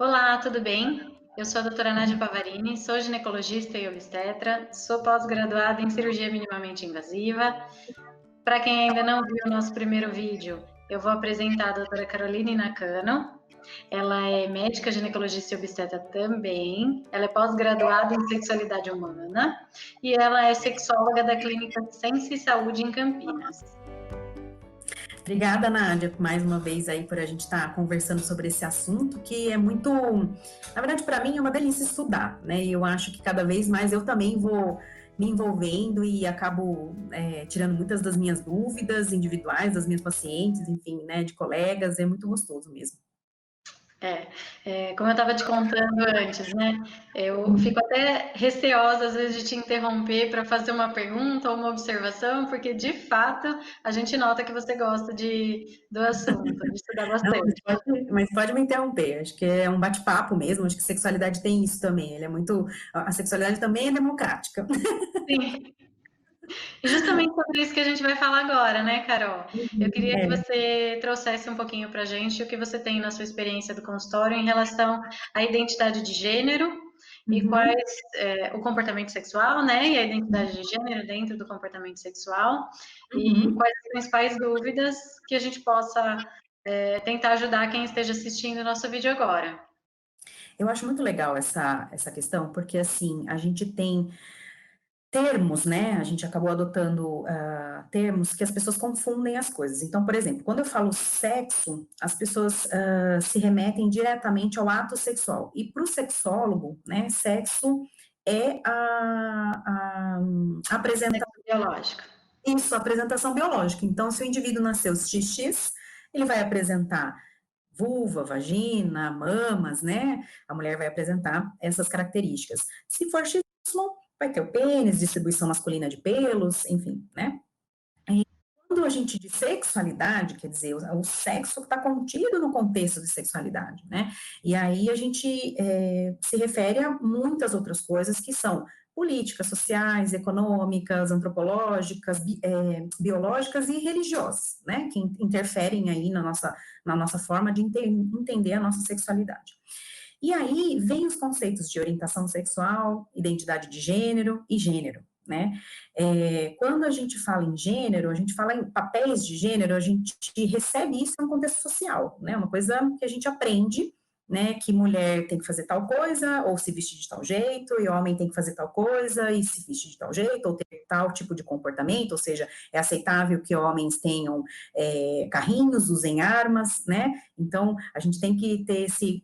Olá, tudo bem? Eu sou a doutora Nádia Pavarini, sou ginecologista e obstetra, sou pós-graduada em cirurgia minimamente invasiva. Para quem ainda não viu o nosso primeiro vídeo, eu vou apresentar a doutora Caroline Nakano. Ela é médica ginecologista e obstetra também, ela é pós-graduada em sexualidade humana e ela é sexóloga da clínica Sense Saúde em Campinas. Obrigada, Nádia, mais uma vez aí por a gente estar conversando sobre esse assunto que é muito, na verdade, para mim é uma delícia estudar, né? E eu acho que cada vez mais eu também vou me envolvendo e acabo tirando muitas das minhas dúvidas individuais, das minhas pacientes, enfim, né, de colegas, é muito gostoso mesmo. Como eu estava te contando antes, né? Eu fico até receosa, às vezes, de te interromper para fazer uma pergunta ou uma observação, porque, de fato, a gente nota que você gosta do assunto, de estudar Não, bastante. mas pode me interromper, acho que é um bate-papo mesmo, acho que sexualidade tem isso também, ele é muito, a sexualidade também é democrática. Sim. E justamente sobre isso que a gente vai falar agora, né, Carol? Eu queria que É. você trouxesse um pouquinho para a gente o que você tem na sua experiência do consultório em relação à identidade de gênero e Uhum. o comportamento sexual, né, e a identidade de gênero dentro do comportamento sexual, e Uhum. quais as principais dúvidas que a gente possa tentar ajudar quem esteja assistindo o nosso vídeo agora. Eu acho muito legal essa questão, porque assim, a gente tem termos, né? A gente acabou adotando termos que as pessoas confundem as coisas. Então, por exemplo, quando eu falo sexo, as pessoas se remetem diretamente ao ato sexual. E para o sexólogo, né, sexo é a apresentação. Sexo biológico. Isso, a apresentação biológica. Então, se o indivíduo nasceu XX, ele vai apresentar vulva, vagina, mamas, né? A mulher vai apresentar essas características. Se for XY, vai ter o pênis, distribuição masculina de pelos, enfim, né? E quando a gente diz sexualidade, quer dizer, o sexo está contido no contexto de sexualidade, né? E aí a gente se refere a muitas outras coisas que são políticas, sociais, econômicas, antropológicas, biológicas e religiosas, né? Que interferem aí na nossa forma de entender a nossa sexualidade. E aí vem os conceitos de orientação sexual, identidade de gênero e gênero, né? Quando a gente fala em gênero, a gente fala em papéis de gênero, a gente recebe isso em um contexto social, né? Uma coisa que a gente aprende, né? Que mulher tem que fazer tal coisa, ou se vestir de tal jeito, e homem tem que fazer tal coisa, e se vestir de tal jeito, ou ter tal tipo de comportamento, ou seja, é aceitável que homens tenham carrinhos, usem armas, né? Então, a gente tem que ter esse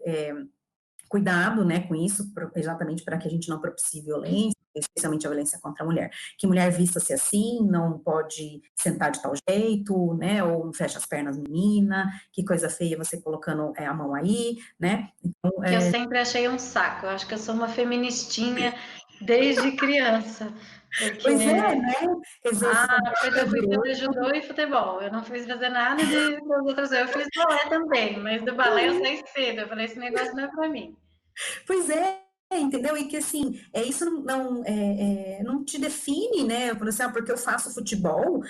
cuidado, né, com isso, exatamente para que a gente não propicie violência, especialmente a violência contra a mulher. Que mulher vista-se assim, não pode sentar de tal jeito, né, ou fecha as pernas menina, que coisa feia você colocando a mão aí, né. Então, Que eu sempre achei um saco. Eu acho que eu sou uma feministinha desde criança, porque pois é, né, quer dizer, a são coisa eu fui fazer direito, judô e futebol. Eu não fiz fazer nada das outras coisas. Eu fiz balé também, mas do balé eu saí cedo. Eu falei, esse negócio não é para mim. pois é, entendeu? E que assim, isso não te define, né? Por exemplo, porque eu faço futebol,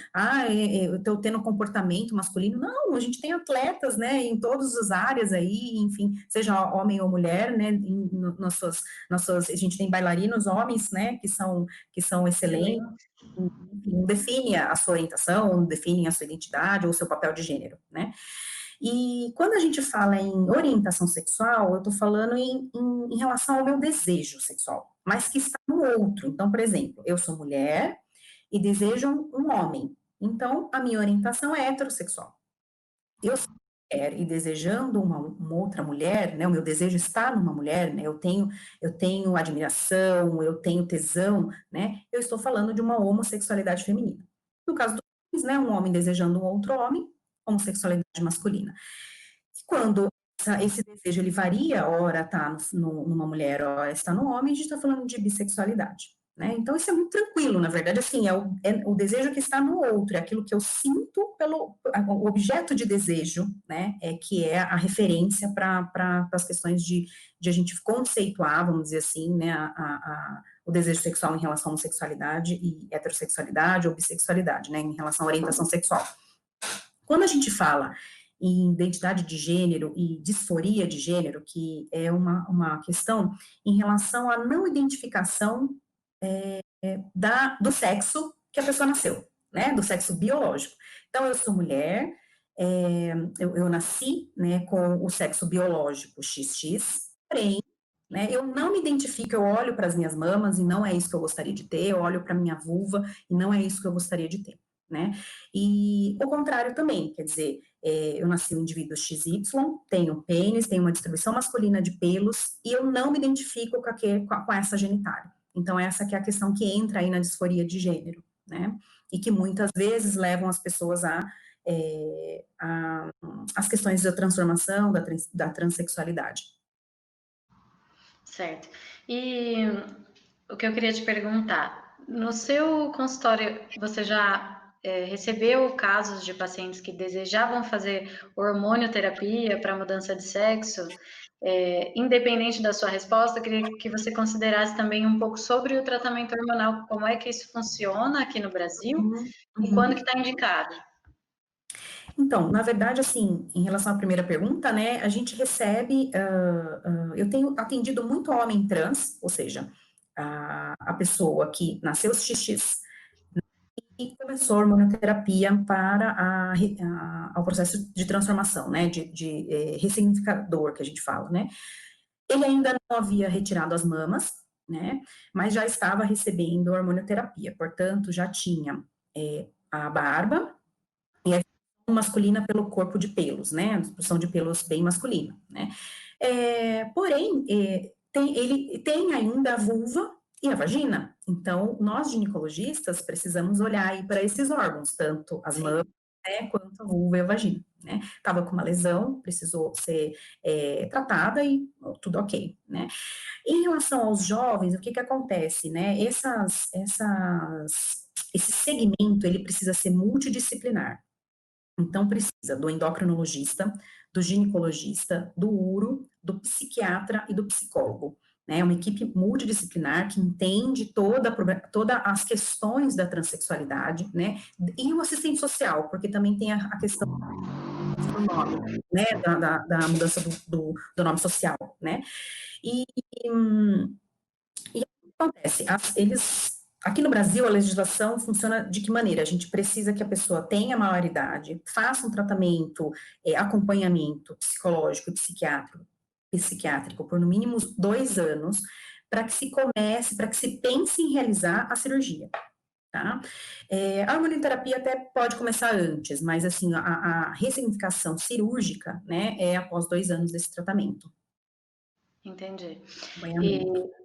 eu estou tendo um comportamento masculino. Não, a gente tem atletas, né, em todas as áreas aí, enfim, seja homem ou mulher, né? A gente tem bailarinos homens, né, que são excelentes. Excelente. Não define a sua orientação, não define a sua identidade ou o seu papel de gênero, né? E quando a gente fala em orientação sexual, eu estou falando em relação ao meu desejo sexual, mas que está no outro. Então, por exemplo, eu sou mulher e desejo um homem. Então, a minha orientação é heterossexual. Eu sou mulher e desejando uma outra mulher, né? O meu desejo está numa mulher, né? Eu tenho admiração, eu tenho tesão, né? Eu estou falando de uma homossexualidade feminina. No caso dos homens, né? Um homem desejando um outro homem, homossexualidade masculina. E quando esse desejo ele varia, ora está numa mulher, ora está no homem, a gente está falando de bissexualidade. Né? Então, isso é muito tranquilo, na verdade, assim, é o desejo que está no outro, é aquilo que eu sinto o objeto de desejo, né, que é a referência para as questões de a gente conceituar, vamos dizer assim, né, o desejo sexual em relação à homossexualidade e heterossexualidade ou bissexualidade, né, em relação à orientação sexual. Quando a gente fala em identidade de gênero e disforia de gênero, que é uma questão em relação à não identificação do sexo que a pessoa nasceu, né, do sexo biológico. Então, eu sou mulher, eu nasci, né, com o sexo biológico XX, porém, né, eu não me identifico, eu olho para as minhas mamas e não é isso que eu gostaria de ter, eu olho para a minha vulva e não é isso que eu gostaria de ter, né? E o contrário também, quer dizer, eu nasci um indivíduo XY, tenho pênis, tenho uma distribuição masculina de pelos e eu não me identifico com essa genitália. Então, essa que é a questão que entra aí na disforia de gênero, né? E que muitas vezes levam as pessoas as questões da transformação, da transexualidade. Certo. E o que eu queria te perguntar, no seu consultório, você já recebeu casos de pacientes que desejavam fazer hormonioterapia para mudança de sexo? Independente da sua resposta, eu queria que você considerasse também um pouco sobre o tratamento hormonal, como é que isso funciona aqui no Brasil e quando que está indicado. Então, na verdade, assim, em relação à primeira pergunta, né, a gente recebe, eu tenho atendido muito homem trans, ou seja, a pessoa que nasceu XX e começou a hormonoterapia para ao processo de transformação, né, de ressignificador, que a gente fala, né. Ele ainda não havia retirado as mamas, né, mas já estava recebendo hormonioterapia, portanto, já tinha a barba, e a masculina pelo corpo de pelos, né, a disposição de pelos bem masculina, né. Porém, ele tem ainda a vulva e a vagina, então nós ginecologistas precisamos olhar aí para esses órgãos, tanto as mamas, né, quanto a vulva e a vagina, né. Estava com uma lesão, precisou ser tratada e tudo ok, né. Em relação aos jovens, o que acontece, né, esse segmento, ele precisa ser multidisciplinar. Então, precisa do endocrinologista, do ginecologista, do uro, do psiquiatra e do psicólogo. Né? É uma equipe multidisciplinar que entende todas as questões da transexualidade, né? E o assistente social, porque também tem a questão do nome, né? Da mudança do nome social, né? E o que acontece? Aqui no Brasil, a legislação funciona de que maneira? A gente precisa que a pessoa tenha maioridade, faça um tratamento, acompanhamento psicológico e psiquiátrico por no mínimo 2 anos, para que se pense em realizar a cirurgia. Tá? A hormonioterapia até pode começar antes, mas assim, a ressignificação cirúrgica, né, é após 2 anos desse tratamento. Entendi. Acompanhamento.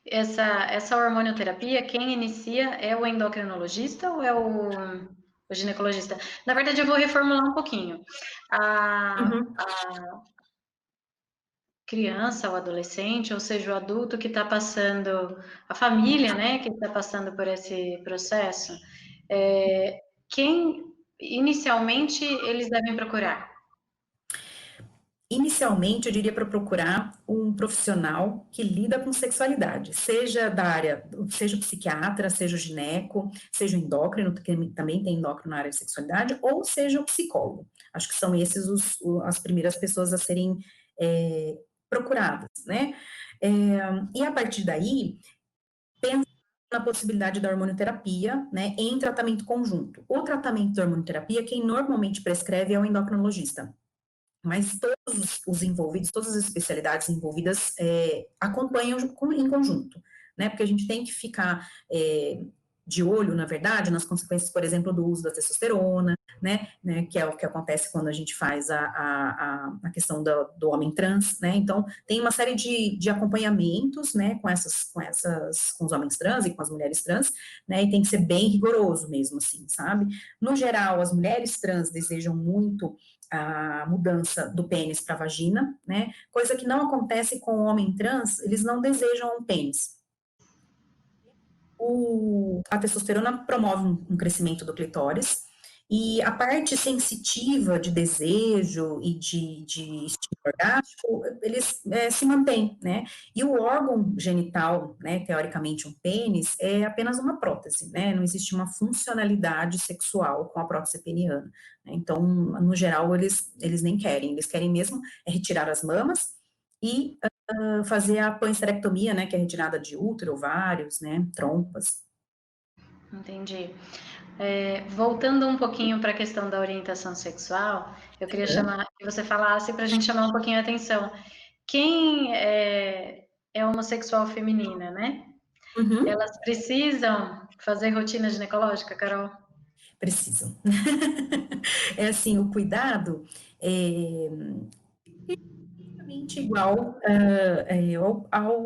Essa hormonioterapia, quem inicia é o endocrinologista ou é o ginecologista? Na verdade, eu vou reformular um pouquinho. A criança, o adolescente, ou seja, o adulto que está passando, a família, né, que está passando por esse processo, quem inicialmente eles devem procurar? Inicialmente, eu diria para procurar um profissional que lida com sexualidade, seja da área, seja o psiquiatra, seja o gineco, seja o endócrino, que também tem endócrino na área de sexualidade, ou seja o psicólogo. Acho que são esses as primeiras pessoas a serem procuradas, né? E a partir daí, pensa na possibilidade da hormonioterapia, né, em tratamento conjunto. O tratamento da hormonioterapia, quem normalmente prescreve é o endocrinologista. Mas todos os envolvidos, todas as especialidades envolvidas acompanham em conjunto, né? Porque a gente tem que ficar de olho, na verdade, nas consequências, por exemplo, do uso da testosterona, né? Que é o que acontece quando a gente faz a questão do homem trans, né? Então, tem uma série de acompanhamentos, né? Com os homens trans e com as mulheres trans, né? E tem que ser bem rigoroso mesmo, assim, sabe? No geral, as mulheres trans desejam muito a mudança do pênis para a vagina, né? Coisa que não acontece com o homem trans, eles não desejam um pênis. A testosterona promove um crescimento do clitóris E a parte sensitiva de desejo e de estímulo orgástico, eles se mantêm, né? E o órgão genital, né, teoricamente um pênis, é apenas uma prótese, né? Não existe uma funcionalidade sexual com a prótese peniana, né? Então, no geral, eles nem querem, eles querem mesmo retirar as mamas e fazer a panesterectomia, né, que é a retirada de útero, ovários, né, trompas. Entendi. Voltando um pouquinho para a questão da orientação sexual, eu queria chamar que você falasse para a gente chamar um pouquinho a atenção. Quem é homossexual feminina, né? Uhum. Elas precisam fazer rotina ginecológica, Carol? Precisam. É assim, o cuidado é exatamente igual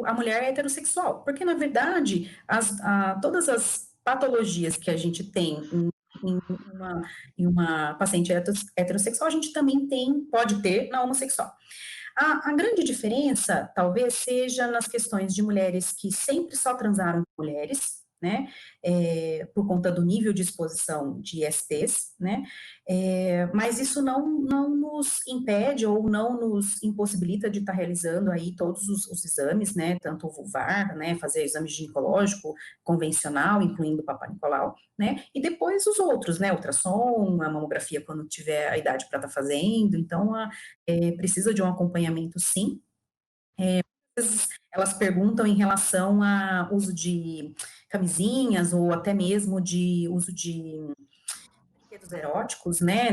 à mulher heterossexual, porque na verdade todas as patologias que a gente tem em uma paciente heterossexual, a gente também pode ter na homossexual. A grande diferença, talvez, seja nas questões de mulheres que sempre só transaram com mulheres, né, por conta do nível de exposição de ISTs, né, mas isso não nos impede ou não nos impossibilita de estar realizando aí todos os exames, né, tanto o vulvar, né, fazer exame ginecológico convencional, incluindo o Papa Nicolau, né, e depois os outros, né, ultrassom, a mamografia quando tiver a idade para estar fazendo, então precisa de um acompanhamento, sim. Elas perguntam em relação a uso de camisinhas ou até mesmo de uso de brinquedos eróticos, né,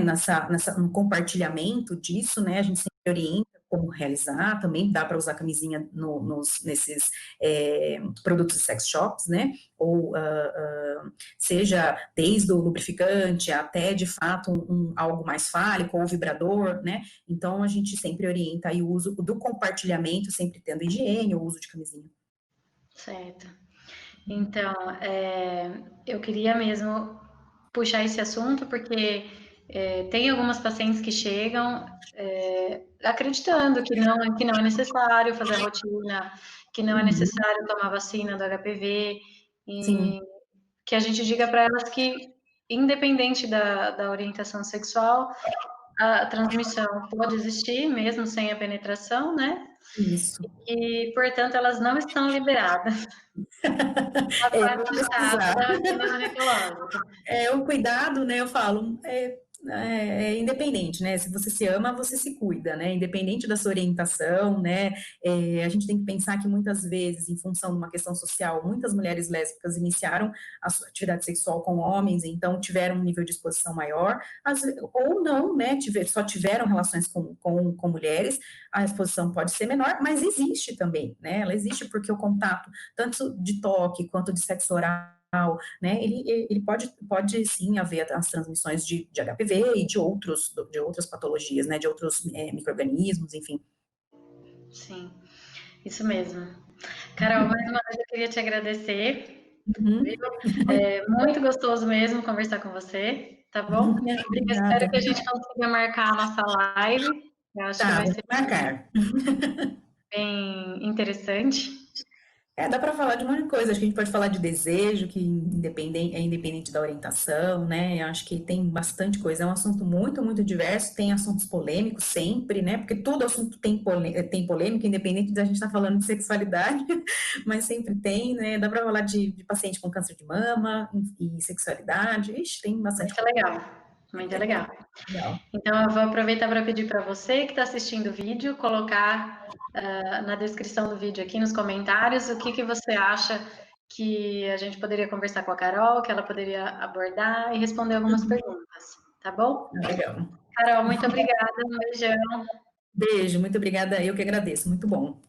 no compartilhamento disso, né, a gente sempre orienta como realizar, também dá para usar camisinha nesses produtos de sex shops, né, ou seja desde o lubrificante até, de fato, algo mais fálico, ou vibrador, né, então a gente sempre orienta aí o uso do compartilhamento, sempre tendo higiene, o uso de camisinha. Certo. Então, eu queria mesmo puxar esse assunto, porque tem algumas pacientes que chegam acreditando que não é necessário fazer a rotina, que não é necessário tomar vacina do HPV, Sim. e que a gente diga para elas que, independente da orientação sexual, a transmissão pode existir, mesmo sem a penetração, né? Isso. E, portanto, elas não estão liberadas a Vou participar precisar. da rotina ginecológica. O cuidado, né, eu falo, independente, né, se você se ama, você se cuida, né, independente da sua orientação, né, a gente tem que pensar que muitas vezes, em função de uma questão social, muitas mulheres lésbicas iniciaram a sua atividade sexual com homens, então tiveram um nível de exposição maior, ou não, né, só tiveram relações com mulheres, a exposição pode ser menor, mas existe também, né, ela existe porque o contato, tanto de toque quanto de sexo oral, né, ele pode sim haver as transmissões de HPV e de outras patologias, né, de outros micro-organismos, enfim. Sim, isso mesmo. Carol, mais uma vez eu queria te agradecer, viu? Muito gostoso mesmo conversar com você, tá bom? Eu espero Obrigada. que a gente consiga marcar a nossa live. Eu acho que Tá, vai vamos ser marcar. bem interessante. Dá para falar de um monte de coisa. Acho que a gente pode falar de desejo, que é independente da orientação, né? Eu acho que tem bastante coisa. É um assunto muito, muito diverso. Tem assuntos polêmicos sempre, né? Porque todo assunto tem polêmica, independente da gente estar falando de sexualidade, mas sempre tem, né? Dá para falar de paciente com câncer de mama e sexualidade. Ixi, tem bastante Muito coisa. legal, muito legal. Legal. Então, eu vou aproveitar para pedir para você que está assistindo o vídeo, colocar na descrição do vídeo aqui nos comentários o que você acha que a gente poderia conversar com a Carol, que ela poderia abordar e responder algumas perguntas, tá bom? Legal. Carol, muito obrigada, um beijão. Beijo, muito obrigada. Eu que agradeço. Muito bom.